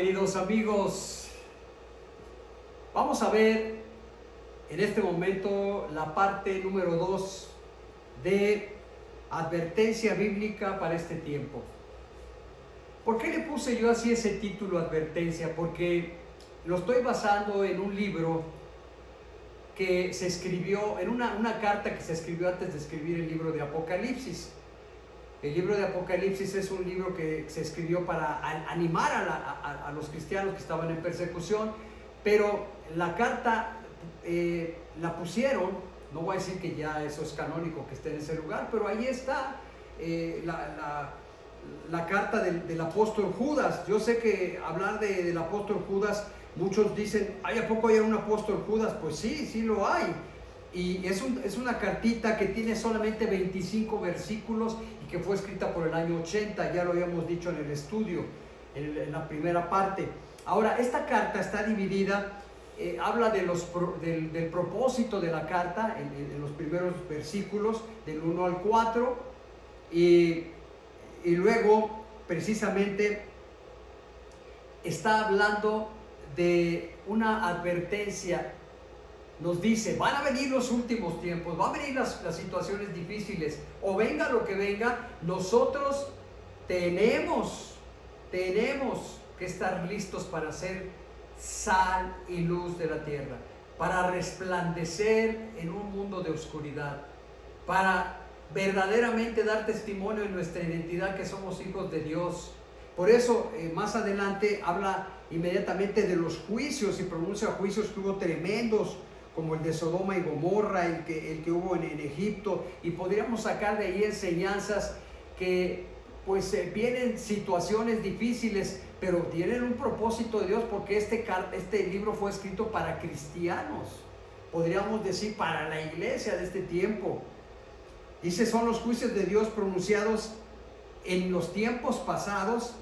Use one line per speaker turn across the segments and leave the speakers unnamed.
Queridos amigos, vamos a ver en este momento la parte número 2 de advertencia bíblica para este tiempo. ¿Por qué le puse yo así ese título, advertencia? Porque lo estoy basando en un libro que se escribió, en una carta que se escribió antes de escribir el libro de Apocalipsis. El libro de Apocalipsis es un libro que se escribió para animar a los cristianos que estaban en persecución, pero la carta la pusieron, no voy a decir que ya eso es canónico que esté en ese lugar, pero ahí está la carta del apóstol Judas. Yo sé que hablar del apóstol Judas, muchos dicen, ¿hay a poco hay un apóstol Judas? Pues sí, sí lo hay. Y es una cartita que tiene solamente 25 versículos y que fue escrita por el año 80, ya lo habíamos dicho en el estudio, en la primera parte. Ahora, esta carta está dividida, habla del propósito de la carta en los primeros versículos, del 1 al 4, y luego precisamente está hablando de una advertencia. Nos dice, van a venir los últimos tiempos, van a venir las situaciones difíciles, o venga lo que venga, nosotros tenemos que estar listos para ser sal y luz de la tierra, para resplandecer en un mundo de oscuridad, para verdaderamente dar testimonio en nuestra identidad que somos hijos de Dios. Por eso más adelante habla inmediatamente de los juicios y pronuncia juicios que hubo tremendos, como el de Sodoma y Gomorra, el que hubo en Egipto, y podríamos sacar de ahí enseñanzas que pues vienen situaciones difíciles, pero tienen un propósito de Dios, porque este libro fue escrito para cristianos, podríamos decir para la iglesia de este tiempo. Dice, son los juicios de Dios pronunciados en los tiempos pasados,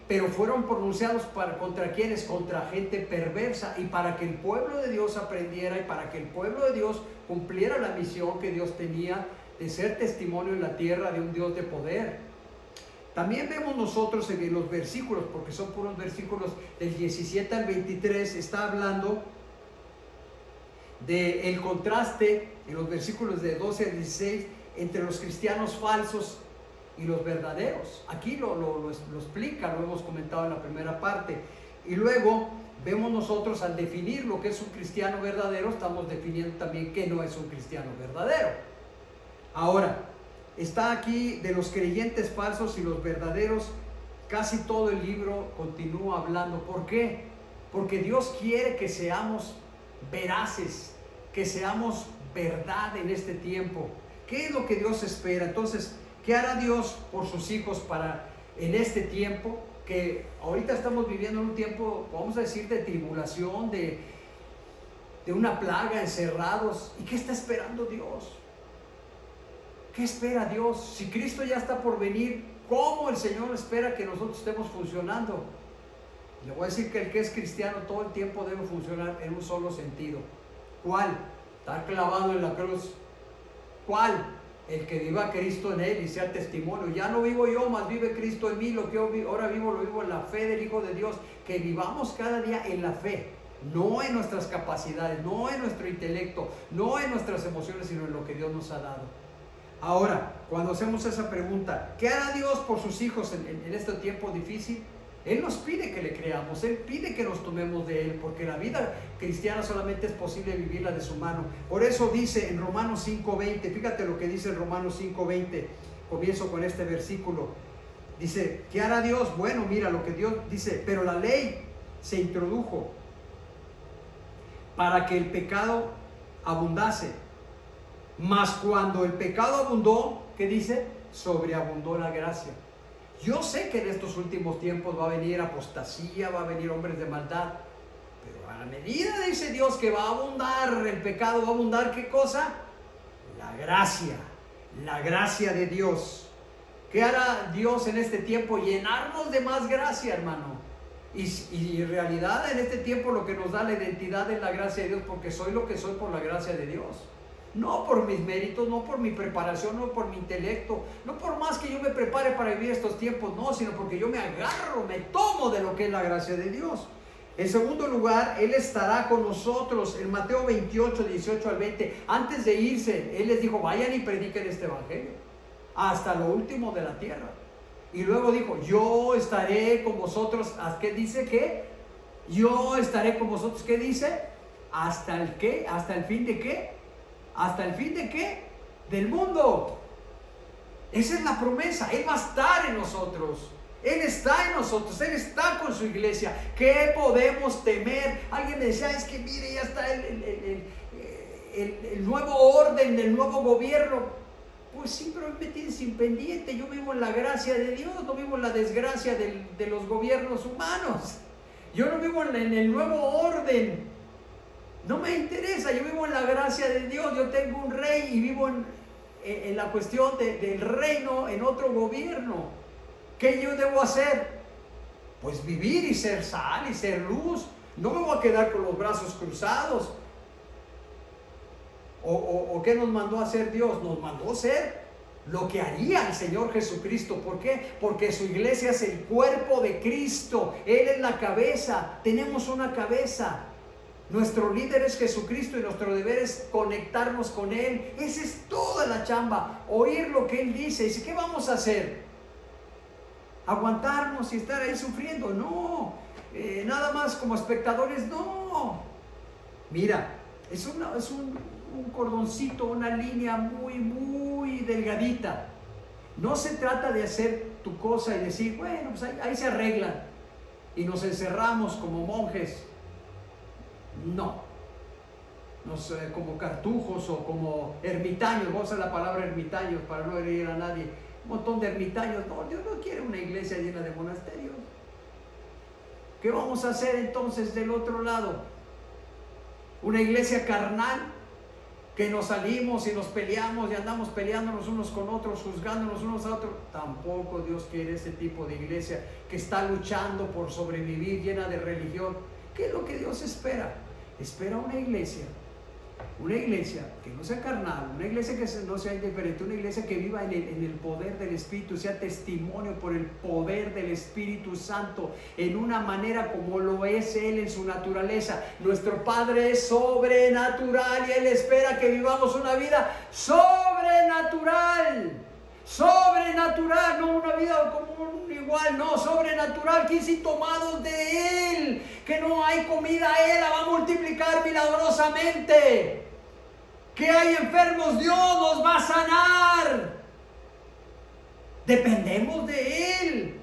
pero fueron pronunciados contra quienes, contra gente perversa, y para que el pueblo de Dios aprendiera y para que el pueblo de Dios cumpliera la misión que Dios tenía de ser testimonio en la tierra de un Dios de poder. También vemos nosotros en los versículos, porque son puros versículos del 17 al 23, está hablando del contraste en los versículos de 12 al 16 entre los cristianos falsos y los verdaderos. Aquí lo explica, lo hemos comentado en la primera parte. Y luego vemos nosotros, al definir lo que es un cristiano verdadero, estamos definiendo también qué no es un cristiano verdadero. Ahora, está aquí de los creyentes falsos y los verdaderos. Casi todo el libro continúa hablando. ¿Por qué? Porque Dios quiere que seamos veraces, que seamos verdad en este tiempo. ¿Qué es lo que Dios espera? Entonces, ¿qué hará Dios por sus hijos en este tiempo? Que ahorita estamos viviendo en un tiempo, vamos a decir, de tribulación, de una plaga, encerrados. ¿Y qué está esperando Dios? ¿Qué espera Dios? Si Cristo ya está por venir, ¿cómo el Señor espera que nosotros estemos funcionando? Le voy a decir que el que es cristiano todo el tiempo debe funcionar en un solo sentido. ¿Cuál? Estar clavado en la cruz. ¿Cuál? El que viva Cristo en él y sea testimonio. Ya no vivo yo, más vive Cristo en mí. Lo que ahora vivo, lo vivo en la fe del Hijo de Dios. Que vivamos cada día en la fe, no en nuestras capacidades, no en nuestro intelecto, no en nuestras emociones, sino en lo que Dios nos ha dado. Ahora, cuando hacemos esa pregunta, ¿qué hará Dios por sus hijos en este tiempo difícil? Él nos pide que le creamos, Él pide que nos tomemos de Él, porque la vida cristiana solamente es posible vivirla de su mano. Por eso dice en Romanos 5:20, fíjate lo que dice en Romanos 5:20, comienzo con este versículo. Dice, ¿qué hará Dios? Bueno, mira lo que Dios dice, pero la ley se introdujo para que el pecado abundase. Mas cuando el pecado abundó, ¿qué dice? Sobreabundó la gracia. Yo sé que en estos últimos tiempos va a venir apostasía, va a venir hombres de maldad, pero a la medida, dice Dios, que va a abundar el pecado, va a abundar ¿qué cosa? La gracia de Dios. ¿Qué hará Dios en este tiempo? Llenarnos de más gracia, hermano. Y en realidad en este tiempo lo que nos da la identidad es la gracia de Dios, porque soy lo que soy por la gracia de Dios. no por mis méritos, no por mi preparación, no por mi intelecto, no por más que yo me prepare para vivir estos tiempos, no, sino porque yo me agarro, me tomo de lo que es la gracia de Dios. En segundo lugar, Él estará con nosotros. En Mateo 28, 18 al 20, antes de irse, Él les dijo, vayan y prediquen este evangelio hasta lo último de la tierra. Y luego dijo, yo estaré con vosotros. ¿Qué dice? ¿Qué? Yo estaré con vosotros. ¿Qué dice? ¿Hasta el qué? ¿Hasta el fin de qué? ¿Hasta el fin de qué? Del mundo. Esa es la promesa. Él va a estar en nosotros. Él está en nosotros, Él está con su iglesia. ¿Qué podemos temer? Alguien me decía, es que mire, ya está el nuevo orden, el nuevo gobierno. Pues sí, pero Él me tiene sin pendiente. Yo vivo en la gracia de Dios, no vivo en la desgracia de los gobiernos humanos. Yo no vivo en el nuevo orden. No me interesa, yo vivo en la gracia de Dios. Yo tengo un rey y vivo en la cuestión del reino, en otro gobierno. ¿Qué yo debo hacer? Pues vivir y ser sal y ser luz. No me voy a quedar con los brazos cruzados. ¿O qué nos mandó a hacer Dios? Nos mandó a hacer lo que haría el Señor Jesucristo. ¿Por qué? Porque su iglesia es el cuerpo de Cristo. Él es la cabeza. Tenemos una cabeza. Nuestro líder es Jesucristo y nuestro deber es conectarnos con Él. Esa es toda la chamba. Oír lo que Él dice. Dice, ¿qué vamos a hacer? ¿Aguantarnos y estar ahí sufriendo? No. Nada más como espectadores, no. Mira, es un cordoncito, una línea muy, muy delgadita. No se trata de hacer tu cosa y decir, bueno, pues ahí se arreglan y nos encerramos como monjes. No. Como cartujos o como ermitaños. Vamos a usar la palabra ermitaños para no herir a nadie. Un montón de ermitaños. No, Dios no quiere una iglesia llena de monasterios. ¿Qué vamos a hacer entonces del otro lado? Una iglesia carnal que nos salimos y nos peleamos y andamos peleándonos unos con otros, juzgándonos unos a otros. Tampoco Dios quiere ese tipo de iglesia que está luchando por sobrevivir, llena de religión. ¿Qué es lo que Dios espera? Espera una iglesia que no sea carnal, una iglesia que no sea indiferente, una iglesia que viva en el poder del Espíritu, sea testimonio por el poder del Espíritu Santo, en una manera como lo es Él en su naturaleza. Nuestro Padre es sobrenatural y Él espera que vivamos una vida sobrenatural. Sobrenatural, no una vida común igual, no, sobrenatural, que sí tomados de Él, que no hay comida, Él la va a multiplicar milagrosamente. Que hay enfermos, Dios nos va a sanar. Dependemos de Él.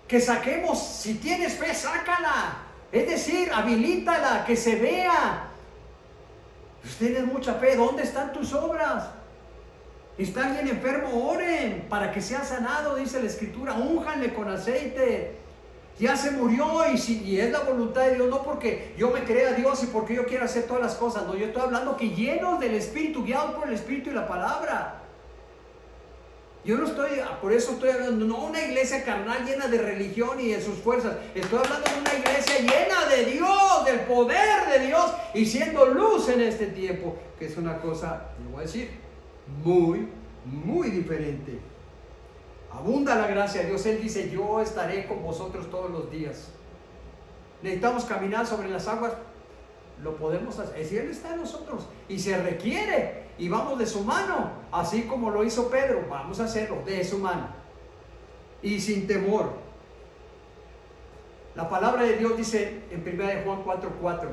Que saquemos, si tienes fe, sácala. Es decir, habilítala, que se vea. Pues tienes mucha fe, ¿dónde están tus obras? ¿Está alguien enfermo? Oren para que sea sanado, dice la Escritura. Únjanle con aceite. Ya se murió y es la voluntad de Dios, no porque yo me crea a Dios y porque yo quiero hacer todas las cosas. No, yo estoy hablando que llenos del Espíritu, guiados por el Espíritu y la palabra. Yo no estoy, por eso estoy hablando, no una iglesia carnal llena de religión y de sus fuerzas. Estoy hablando de una iglesia llena de Dios, del poder de Dios y siendo luz en este tiempo, que es una cosa, le voy a decir, muy, muy diferente. Abunda la gracia de Dios. Él dice, yo estaré con vosotros todos los días. Necesitamos caminar sobre las aguas, lo podemos hacer. Si Él está en nosotros y se requiere, y vamos de su mano, así como lo hizo Pedro, vamos a hacerlo de su mano y sin temor. La palabra de Dios dice en 1 Juan 4:4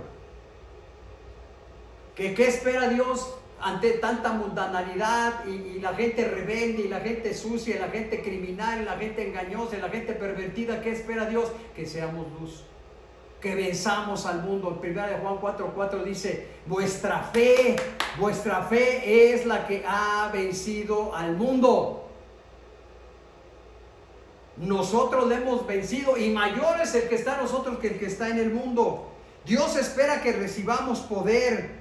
que ¿qué espera Dios ante tanta mundanalidad y la gente rebelde y la gente sucia y la gente criminal y la gente engañosa y la gente pervertida? ¿Qué espera Dios? Que seamos luz, que venzamos al mundo. En 1 Juan 4:4 dice, vuestra fe es la que ha vencido al mundo. Nosotros le hemos vencido y mayor es el que está en nosotros que el que está en el mundo. Dios espera que recibamos poder.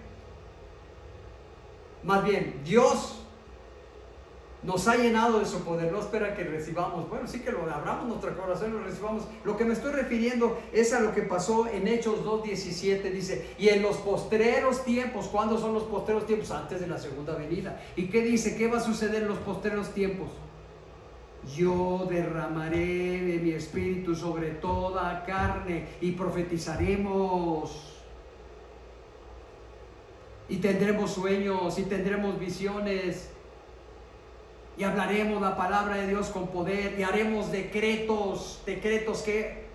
Más bien, Dios nos ha llenado de su poder, no espera que recibamos, bueno, sí que lo abramos nuestro corazón, lo recibamos. Lo que me estoy refiriendo es a lo que pasó en Hechos 2:17, dice, y en los postreros tiempos. ¿Cuándo son los postreros tiempos? Antes de la segunda venida. ¿Y qué dice? ¿Qué va a suceder en los postreros tiempos? Yo derramaré de mi espíritu sobre toda carne y profetizaremos. Y tendremos sueños y tendremos visiones. Y hablaremos la palabra de Dios con poder y haremos decretos que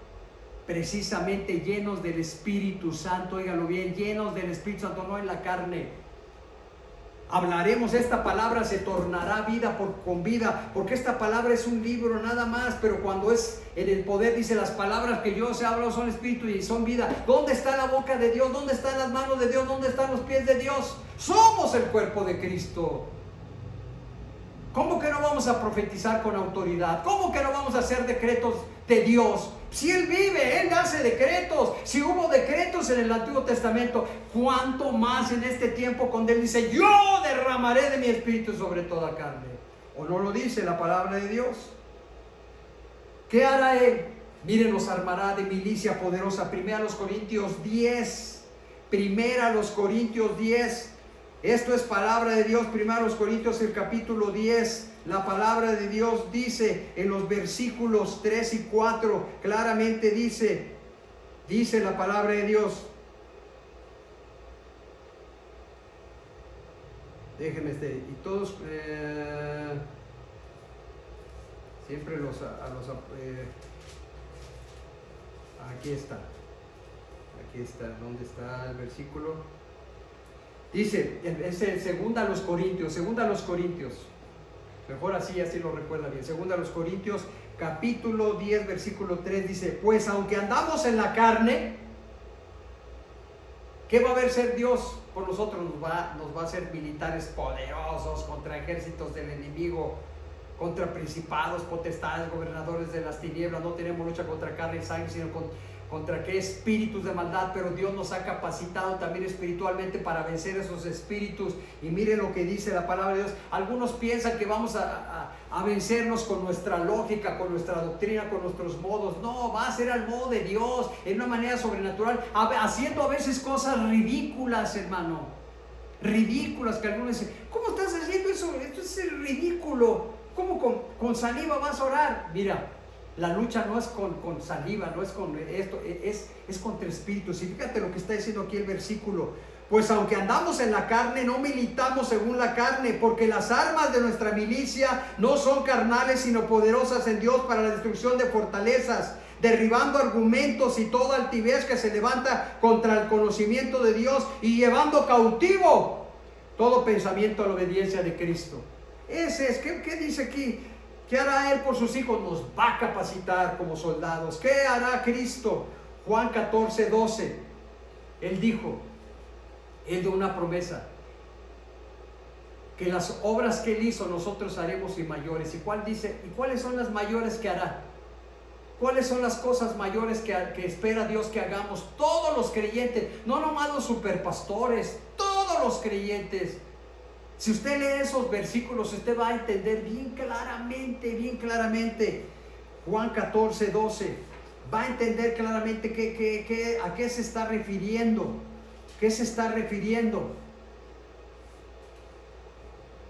precisamente llenos del Espíritu Santo, óigalo bien, llenos del Espíritu Santo, no en la carne. Hablaremos, esta palabra se tornará vida con vida, porque esta palabra es un libro nada más, pero cuando es en el poder, dice, las palabras que yo os he hablado son espíritu y son vida. ¿Dónde está la boca de Dios? ¿Dónde están las manos de Dios? ¿Dónde están los pies de Dios? Somos el cuerpo de Cristo. ¿Cómo que no vamos a profetizar con autoridad? ¿Cómo que no vamos a hacer decretos de Dios? Si Él vive, Él hace decretos. Si hubo decretos en el Antiguo Testamento, ¿cuánto más en este tiempo cuando Él dice, yo derramaré de mi espíritu sobre toda carne? ¿O no lo dice la palabra de Dios? ¿Qué hará Él? Miren, nos armará de milicia poderosa. Primera Corintios 10. Esto es palabra de Dios. 1 Corintios, el capítulo 10. La palabra de Dios dice en los versículos 3 y 4, claramente dice la palabra de Dios. Déjenme y todos siempre aquí está, ¿dónde está el versículo? Dice, es el 2 Corintios, mejor así lo recuerda bien. 2 Corintios, capítulo 10, versículo 3, dice, pues aunque andamos en la carne, ¿qué va a haber ser Dios por nosotros? Nos va a hacer militares poderosos contra ejércitos del enemigo, contra principados, potestades, gobernadores de las tinieblas. No tenemos lucha contra carne y sangre, sino contra qué espíritus de maldad, pero Dios nos ha capacitado también espiritualmente para vencer esos espíritus. Y miren lo que dice la palabra de Dios. Algunos piensan que vamos a vencernos con nuestra lógica, con nuestra doctrina, con nuestros modos. No, va a ser al modo de Dios, en una manera sobrenatural, haciendo a veces cosas ridículas, hermano. Ridículas, que algunos dicen, ¿cómo estás haciendo eso? Esto es ridículo. ¿Cómo con saliva vas a orar? Mira, la lucha no es con saliva, no es con esto, es contra espíritus. Y fíjate lo que está diciendo aquí el versículo. Pues aunque andamos en la carne, no militamos según la carne, porque las armas de nuestra milicia no son carnales, sino poderosas en Dios para la destrucción de fortalezas, derribando argumentos y toda altivez que se levanta contra el conocimiento de Dios y llevando cautivo todo pensamiento a la obediencia de Cristo. Ese es, ¿qué dice aquí? ¿Qué hará Él por sus hijos? Nos va a capacitar como soldados. ¿Qué hará Cristo? Juan 14:12. Él dio una promesa, que las obras que Él hizo nosotros haremos y mayores. ¿Y cuáles son las mayores que hará? ¿Cuáles son las cosas mayores que espera Dios que hagamos? Todos los creyentes, no nomás los superpastores, todos los creyentes. Si usted lee esos versículos, usted va a entender bien claramente, Juan 14:12, va a entender claramente a qué se está refiriendo. ¿Qué se está refiriendo?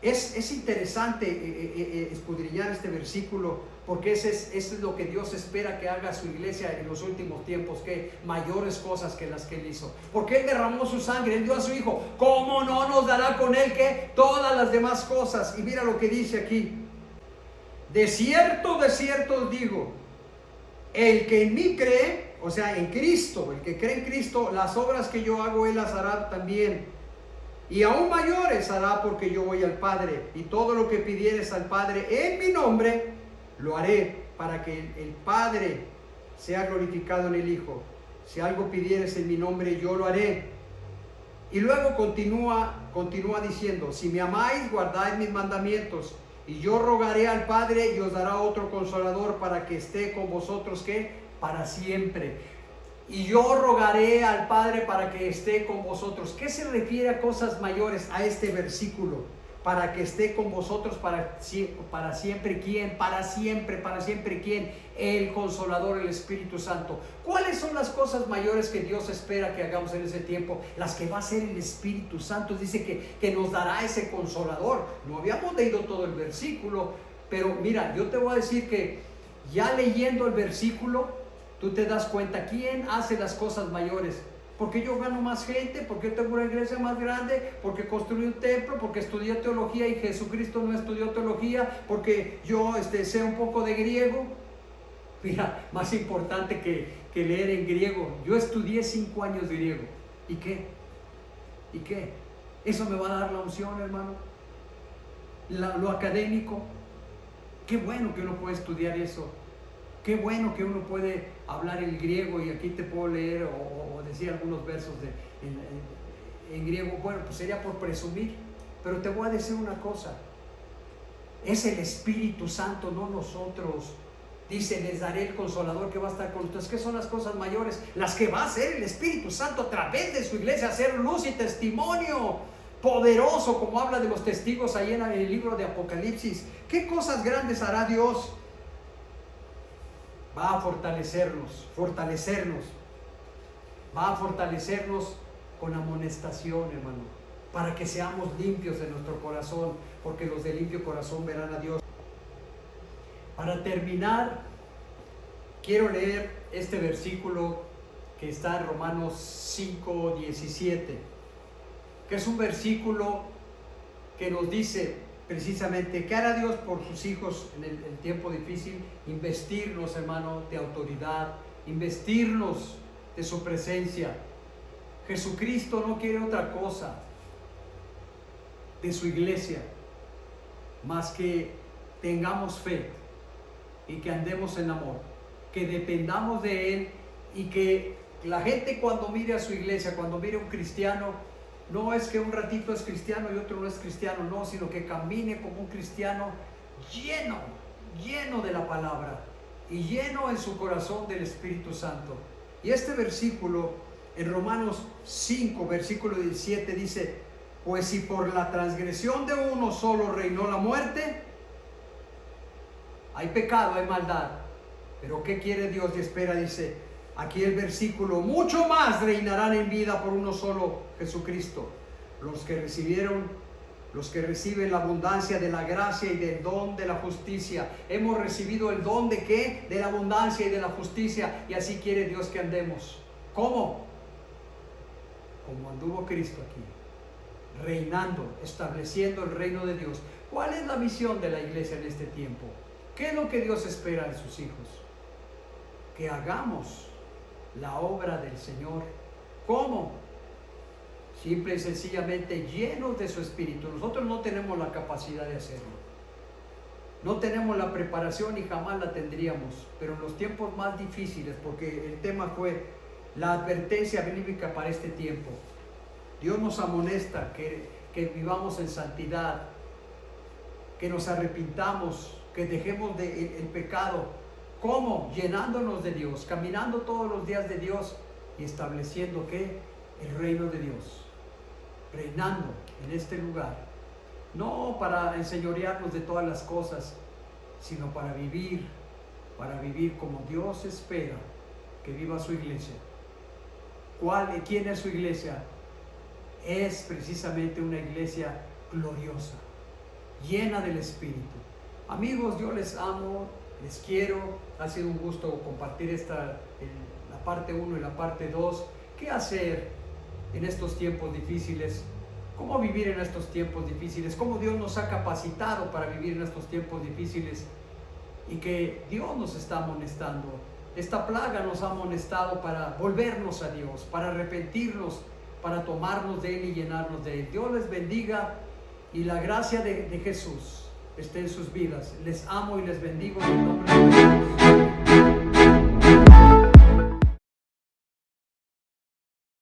Es interesante escudriñar este versículo, porque eso es lo que Dios espera que haga su iglesia en los últimos tiempos, que mayores cosas que las que Él hizo. Porque Él derramó su sangre, Él dio a su Hijo. ¿Cómo no nos dará con Él que todas las demás cosas? Y mira lo que dice aquí. De cierto os digo, el que en mí cree, o sea, en Cristo, el que cree en Cristo, las obras que yo hago, Él las hará también. Y aún mayores hará, porque yo voy al Padre. Y todo lo que pidieres al Padre en mi nombre, lo haré, para que el Padre sea glorificado en el Hijo. Si algo pidieres en mi nombre, yo lo haré. Y luego continúa diciendo, si me amáis, guardáis mis mandamientos. Y yo rogaré al Padre y os dará otro consolador para que esté con vosotros, ¿qué? Para siempre. Y yo rogaré al Padre para que esté con vosotros. ¿Qué se refiere a cosas mayores a este versículo? para que esté con vosotros para siempre. ¿Quién? Para siempre. ¿Quién? El Consolador, el Espíritu Santo. ¿Cuáles son las cosas mayores que Dios espera que hagamos en ese tiempo? Las que va a hacer el Espíritu Santo. Dice que nos dará ese Consolador. No habíamos leído todo el versículo, pero mira, yo te voy a decir que ya leyendo el versículo, tú te das cuenta quién hace las cosas mayores. Porque yo gano más gente, porque tengo una iglesia más grande, porque construí un templo, porque estudié teología y Jesucristo no estudió teología, porque yo sé un poco de griego. Mira, más importante que leer en griego, yo estudié 5 años de griego. ¿Y qué? ¿Y qué? ¿Eso me va a dar la unción, hermano? Lo académico. Qué bueno que uno puede estudiar eso. Qué bueno que uno puede hablar el griego, y aquí te puedo leer o decir algunos versos en griego. Bueno, pues sería por presumir, pero te voy a decir una cosa: es el Espíritu Santo, no nosotros. Dice, les daré el Consolador que va a estar con ustedes. ¿Qué son las cosas mayores? Las que va a hacer el Espíritu Santo a través de su iglesia, hacer luz y testimonio poderoso, como habla de los testigos ahí en el libro de Apocalipsis. ¿Qué cosas grandes hará Dios? Va a fortalecernos, va a fortalecernos con amonestación, hermano, para que seamos limpios de nuestro corazón, porque los de limpio corazón verán a Dios. Para terminar, quiero leer este versículo que está en Romanos 5:17, que es un versículo que nos dice precisamente, ¿qué hará Dios por sus hijos en el tiempo difícil? Investirnos, hermano, de autoridad, investirnos de su presencia. Jesucristo no quiere otra cosa de su iglesia más que tengamos fe y que andemos en amor, que dependamos de Él, y que la gente cuando mire a su iglesia, cuando mire a un cristiano, no es que un ratito es cristiano y otro no es cristiano, no, sino que camine como un cristiano lleno de la palabra y lleno en su corazón del Espíritu Santo. Y este versículo en Romanos 5, versículo 17 dice, pues si por la transgresión de uno solo reinó la muerte, hay pecado, hay maldad, pero ¿qué quiere Dios y espera? Dice aquí el versículo, mucho más reinarán en vida por uno solo, Jesucristo, los que reciben la abundancia de la gracia y del don de la justicia. Hemos recibido el don de ¿qué? De la abundancia y de la justicia, y así quiere Dios que andemos. ¿Cómo? Como anduvo Cristo aquí, reinando, estableciendo el reino de Dios. ¿Cuál es la misión de la iglesia en este tiempo? ¿Qué es lo que Dios espera de sus hijos? Que hagamos la obra del Señor. ¿Cómo? Simple y sencillamente llenos de su Espíritu. Nosotros no tenemos la capacidad de hacerlo, no tenemos la preparación y jamás la tendríamos, pero en los tiempos más difíciles, porque el tema fue la advertencia bíblica para este tiempo, Dios nos amonesta que vivamos en santidad, que nos arrepintamos, que dejemos el pecado. ¿Cómo? Llenándonos de Dios, caminando todos los días de Dios y estableciendo ¿qué? El reino de Dios, reinando en este lugar, no para enseñorearnos de todas las cosas, sino para vivir como Dios espera que viva su iglesia. ¿Quién es su iglesia? Es precisamente una iglesia gloriosa, llena del Espíritu. Amigos, yo les amo, les quiero. Ha sido un gusto compartir la parte 1 y la parte 2. ¿Qué hacer en estos tiempos difíciles? ¿Cómo vivir en estos tiempos difíciles? ¿Cómo Dios nos ha capacitado para vivir en estos tiempos difíciles? Y que Dios nos está amonestando. Esta plaga nos ha amonestado para volvernos a Dios, para arrepentirnos, para tomarnos de Él y llenarnos de Él. Dios les bendiga y la gracia de Jesús esté en sus vidas. Les amo y les bendigo en el nombre de Jesús.